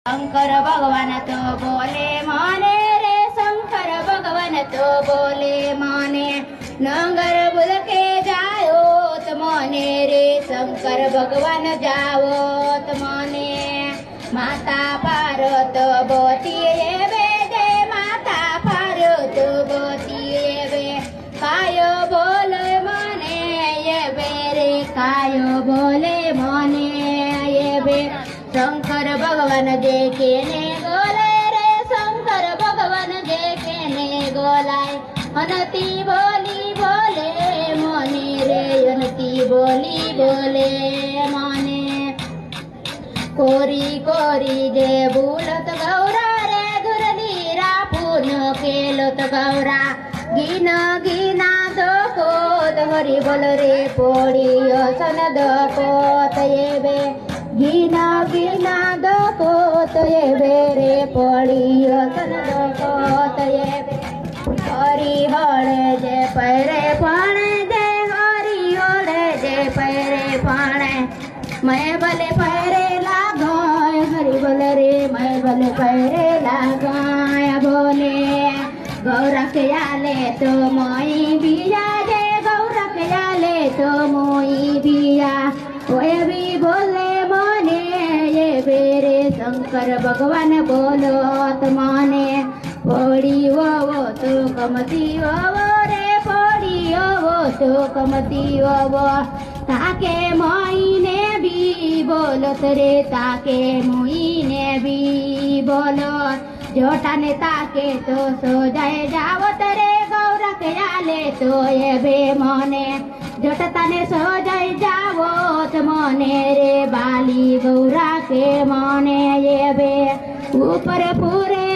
शंकर भगवान तो बोले माने रे, शंकर भगवान तो बोले माने। नंगर बुल के जाओ तो माने रे, शंकर भगवान जाओ तो माने। माता पार्वत बोती वे जे, माता पार्वत बोती वे। कायो बोले माने ये बेरे, कायो बोले माने ये बे। शंकर भगवान देखे ने गोले रे, शंकर भगवान देखे ने गोलाय। अनति बोली बोले मने रे, अनति बोली बोले मने। कोरी कोरी जे बोलत गौरा रे, धुरलीरा पुन केलत गौरा। गिना गिना दोकोत हरि बोल रे, पोड़ी सन दोकोत ये बे। गिना गिना दोकोत ये बेरे, पोड़ी सन दोकोत ये बे। हरि होले जे पैरे पाणे जे, हरि होले जे पैरे पाणे। मैं भले पैरे लगाय, हरि बोल रे मैं भले पैरे लगाय बोले। गौरा के आले तो मोई बिया जे, गौरा के आले तो मोई बिया। ओए भी बोले माने ये बेरे, शंकर भगवान बोलो तो माने। पोड़ी वो तो कमती वो रे, पोड़ी वो तो कमती वो। ताके मोईने भी बोलत रे, ताके मोईने भी बोलो। जोटा ने ताके तो सो जाए जावत रे, गौरा के आले तो ये बे मोने। जोटा ने सो जाए जावत मोने रे, बाली गौरा के मोने ये बे। ऊपर पूरे